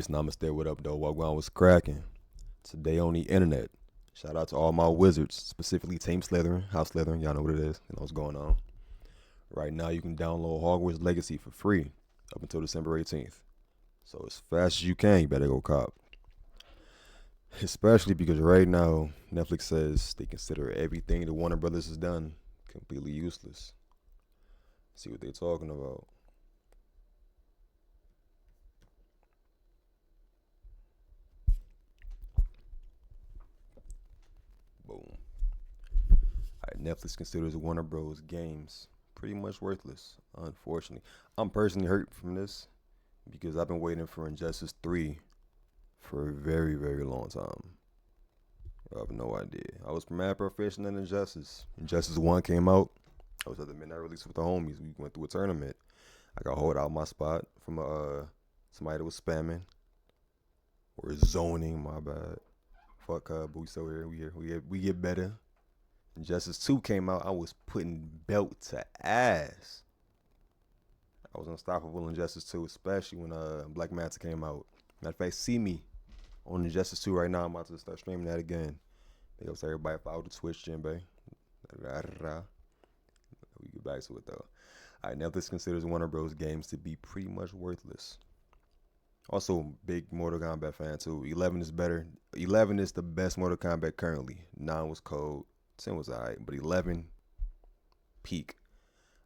Peace, namaste, what up, though? Wagwan was cracking. Today on the internet. Shout out to all my wizards, specifically Team Slytherin, House Slytherin. Y'all know what it is. You know what's going on. Right now, you can download Hogwarts Legacy for free up until December 18th. So as fast as you can, you better go cop. Especially because right now, Netflix says they consider everything the Warner Brothers has done completely useless. See what they're talking about. Boom. Alright, Netflix considers Warner Bros. Games pretty much worthless, unfortunately. I'm personally hurt from this because I've been waiting for Injustice 3 for a very, very long time. I have no idea. I was mad proficient in Injustice. Injustice 1 came out. I was at the midnight release with the homies. We went through a tournament. I got hold out my spot from somebody that was spamming or zoning, my bad. Fuck but we still here. We here. We get better. Injustice 2 came out. I was putting belt to ass. I was unstoppable in Injustice 2, especially when Black Manta came out. Matter of fact, see me on Injustice 2 right now. I'm about to start streaming that again. Big ups to everybody. Follow the Twitch, Jinbei. We get back to it though. Alright, Netflix considers Warner Bros. Games to be pretty much worthless. Also, big Mortal Kombat fan too. 11 is better. 11 is the best Mortal Kombat currently. 9 was cold. 10 was alright, but 11 peak.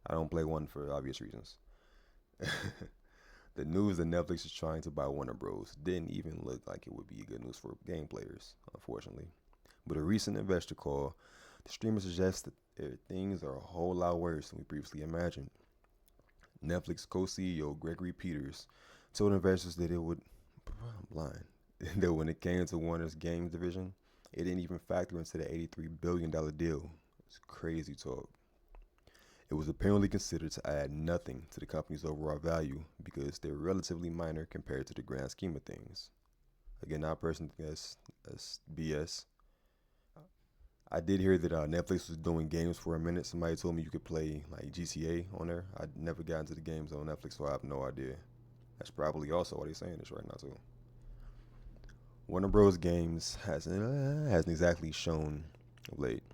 I don't play 1 for obvious reasons. The news that Netflix is trying to buy Warner Bros. Didn't even look like it would be good news for game players, unfortunately. But a recent investor call, the streamer suggests that things are a whole lot worse than we previously imagined. Netflix co-CEO Gregory Peters told investors that it would, I'm blind, that when it came to Warner's games division, it didn't even factor into the $83 billion deal. It's crazy talk. It was apparently considered to add nothing to the company's overall value because they're relatively minor compared to the grand scheme of things. Again, I personally think that's BS. I did hear that Netflix was doing games for a minute. Somebody told me you could play like GTA on there. I never got into the games on Netflix, so I have no idea. That's probably also why they're saying this right now too. Warner Bros. Games hasn't exactly shown of late,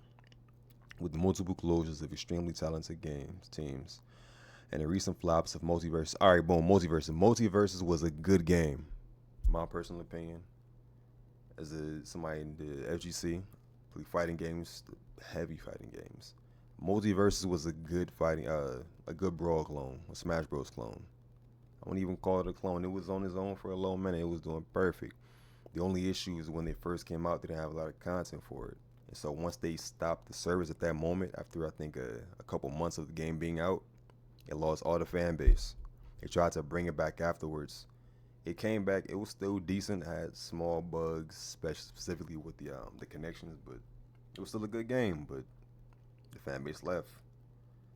with multiple closures of extremely talented games teams and the recent flops of Multiverse. All right, boom, Multiverse. Multiverses was a good game, my personal opinion. As somebody in the FGC, play fighting games, heavy fighting games. Multiverses was a good a good Brawl clone, a Smash Bros. Clone. I wouldn't even call it a clone. It was on its own for a low minute. It was doing perfect. The only issue is when they first came out, they didn't have a lot of content for it. And so once they stopped the service at that moment, after I think a couple months of the game being out, it lost all the fan base. They tried to bring it back afterwards. It came back. It was still decent. Had small bugs, specifically with the connections, but it was still a good game. But the fan base left.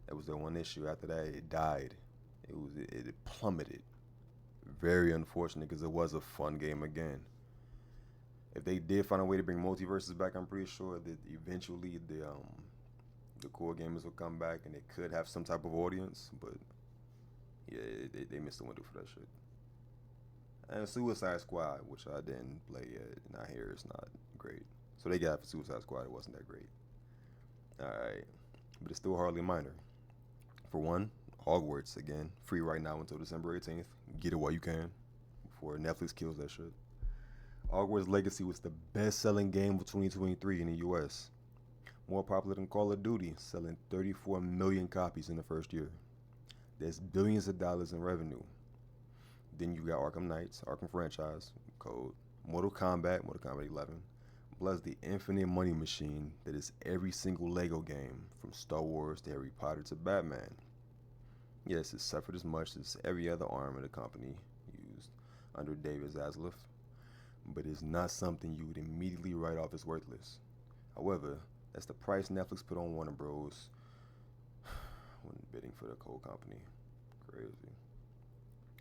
That was the one issue. After that, it died. It plummeted. Very unfortunate because it was a fun game again. If they did find a way to bring multiverses back, I'm pretty sure that eventually the core gamers will come back and they could have some type of audience. But yeah, they missed the window for that shit. And Suicide Squad, which I didn't play yet, and I hear it's not great. So they got for Suicide Squad, it wasn't that great. Alright, but it's still hardly minor. For one, Hogwarts, again, free right now until December 18th. Get it while you can before Netflix kills that shit. Hogwarts Legacy was the best-selling game of 2023 in the US. More popular than Call of Duty, selling 34 million copies in the first year. That's billions of dollars in revenue. Then you got Arkham Knights, Arkham franchise, code, Mortal Kombat 11, plus the infinite money machine that is every single Lego game, from Star Wars to Harry Potter to Batman. Yes, it suffered as much as every other arm of the company used under David Zaslav, but it's not something you would immediately write off as worthless. However, that's the price Netflix put on Warner Bros. When bidding for the coal company. Crazy.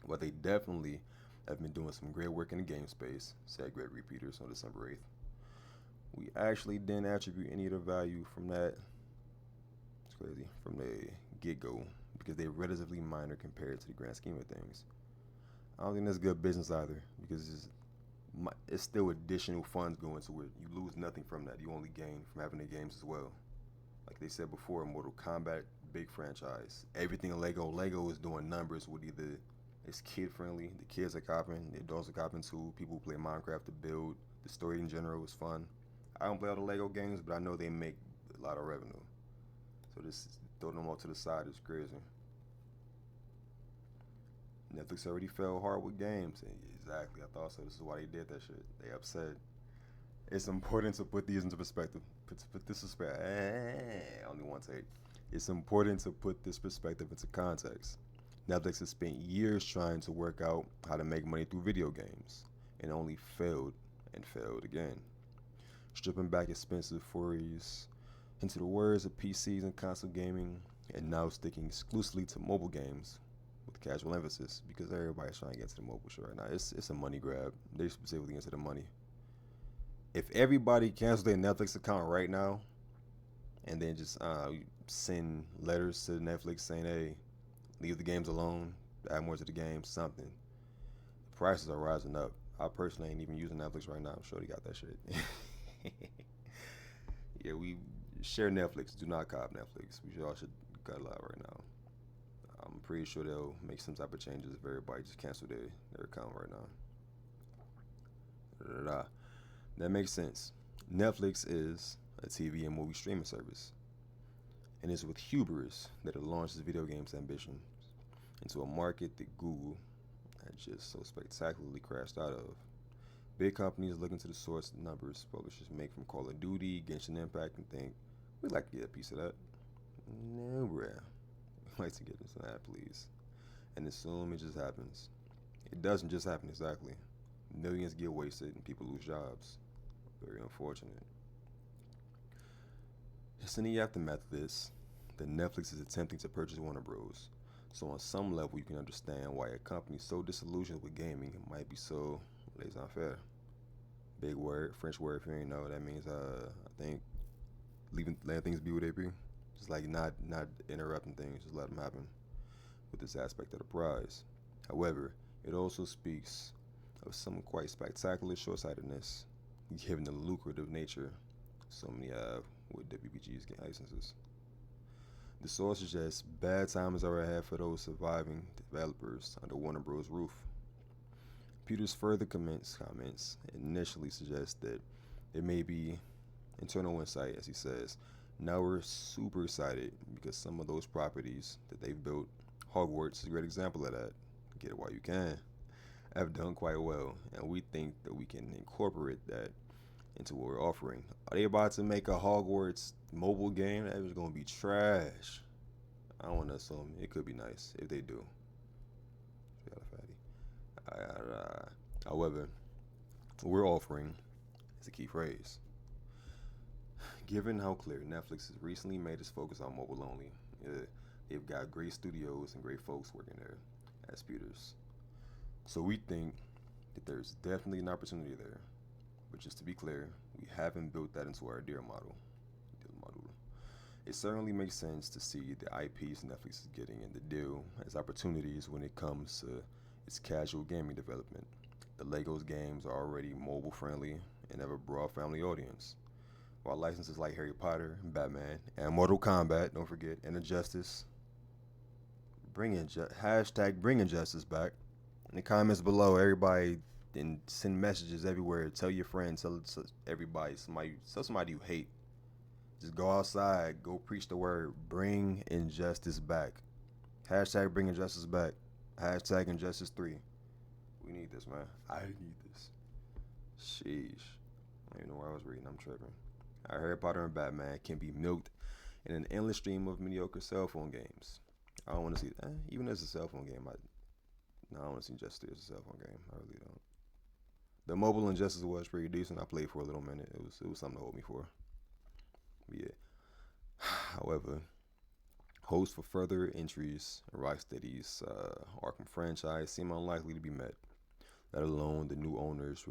But they definitely have been doing some great work in the game space, said Gregory Peters on December 8th. We actually didn't attribute any of the value from that. It's crazy. From the get-go, because they're relatively minor compared to the grand scheme of things. I don't think that's good business either because it's still additional funds going to it. You lose nothing from that. You only gain from having the games as well. Like they said before, Mortal Kombat, big franchise. Everything in Lego is doing numbers with either it's kid friendly, the kids are copying, the adults are copying too. People who play Minecraft to build. The story in general is fun. I don't play all the Lego games, but I know they make a lot of revenue. So this throwing them all to the side is crazy. Netflix already fell hard with games. Exactly, I thought so. This is why they did that shit. They upset. It's important to put these into perspective. Put this perspective. Only one take. It's important to put this perspective into context. Netflix has spent years trying to work out how to make money through video games, and only failed and failed again. Stripping back expensive forays into the words of PCs and console gaming, and now sticking exclusively to mobile games with casual emphasis because everybody's trying to get to the mobile shit right now. It's a money grab. They're specifically into the money. If everybody cancels their Netflix account right now and then just send letters to Netflix saying, hey, leave the games alone, add more to the game, something, the prices are rising up. I personally ain't even using Netflix right now. I'm sure they got that shit. Yeah, we share Netflix. Do not cop Netflix. We all should cut it out right now. I'm pretty sure they'll make some type of changes if everybody just cancel their account right now. Da-da-da. That makes sense. Netflix is a TV and movie streaming service, and it's with hubris that it launched its video games ambition into a market that Google had just so spectacularly crashed out of. Big companies looking to the source numbers publishers make from Call of Duty, Genshin Impact, and think, we'd like to get a piece of that. No, bruh. We'd like to get into that, please. And assume it just happens. It doesn't just happen exactly. Millions get wasted and people lose jobs. Very unfortunate. It's in the aftermath of this that Netflix is attempting to purchase Warner Bros. So on some level, you can understand why a company so disillusioned with gaming might be so laissez-faire. Big word, French word. If you ain't know, that means I think letting things be what they be. Just like not interrupting things, just let them happen. With this aspect of the prize. However, it also speaks of some quite spectacular short-sightedness, given the lucrative nature so many have with WBG's licenses. The source suggests bad times are ahead for those surviving developers under Warner Bros. Roof. Peters further comments initially suggest that it may be internal insight, as he says. Now we're super excited because some of those properties that they've built, Hogwarts is a great example of that. Get it while you can. Have done quite well, and we think that we can incorporate that into what we're offering. Are they about to make a Hogwarts mobile game? That is going to be trash. I don't want to assume. It could be nice if they do. However, what we're offering is a key phrase. Given how clear Netflix has recently made its focus on mobile only, they've got great studios and great folks working there as Peters. So we think that there's definitely an opportunity there. But just to be clear, we haven't built that into our deal model. It certainly makes sense to see the IPs Netflix is getting in the deal as opportunities when it comes to its casual gaming development. The Legos games are already mobile friendly and have a broad family audience. While licenses like Harry Potter, Batman, and Mortal Kombat, don't forget, and Injustice, hashtag bring Injustice back. In the comments below, everybody, and send messages everywhere. Tell your friends, tell everybody, tell somebody you hate. Just go outside, go preach the word. Bring Injustice back. Hashtag bring Injustice back. Hashtag Injustice 3. We need this, man. I need this. Sheesh. I don't even know where I was reading. I'm tripping. Harry Potter and Batman can be milked in an endless stream of mediocre cell phone games. I don't want to see that. Even as a cell phone game, I don't want to see Injustice as a cell phone game. I really don't. The mobile Injustice was pretty decent. I played for a little minute. It was something to hold me for. Yeah. However, hopes for further entries in Rocksteady's Arkham franchise seem unlikely to be met, let alone the new owners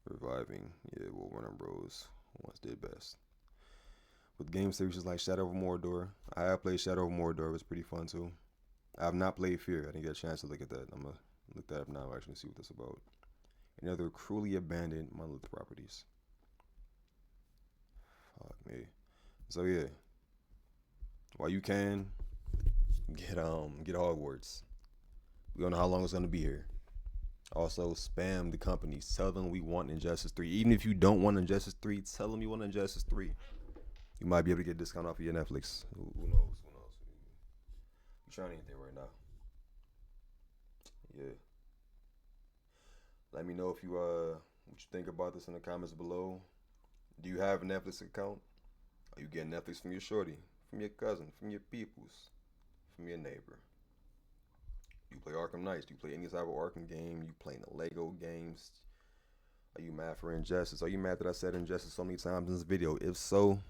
reviving what Warner Bros. Once did best. With game series like Shadow of Mordor, I have played Shadow of Mordor. It was pretty fun too. I have not played Fear. I didn't get a chance to look at that. I'm gonna Look that up now. Actually, see what that's about. Any other cruelly abandoned monolith properties? Fuck me. So yeah, while you can get Hogwarts. We don't know how long it's gonna be here. Also, spam the companies. Tell them we want Injustice 3. Even if you don't want Injustice 3, tell them you want Injustice 3. You might be able to get a discount off of your Netflix. Who knows? Who knows? You trying anything right now? Yeah. Let me know if you what you think about this in the comments below. Do you have a Netflix account? Are you getting Netflix from your shorty, from your cousin, from your peoples, from your neighbor? Do you play Arkham Knights? Do you play any type of Arkham game? You playing the Lego games? Are you mad for Injustice? Are you mad that I said Injustice so many times in this video? If so,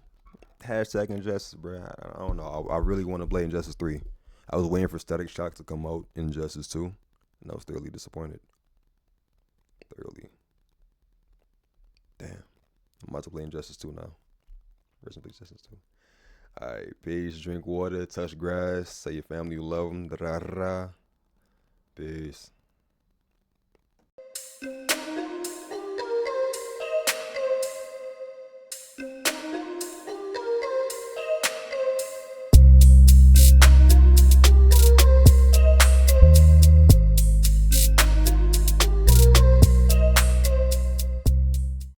hashtag Injustice, bro. I don't know. I really want to play Injustice 3. I was waiting for Static Shock to come out in Injustice 2, and I was thoroughly disappointed. Thoroughly. Damn. I'm about to play Injustice 2 now. Rest in peace, Injustice 2. Alright, peace. Drink water, touch grass, say your family you love them. Peace.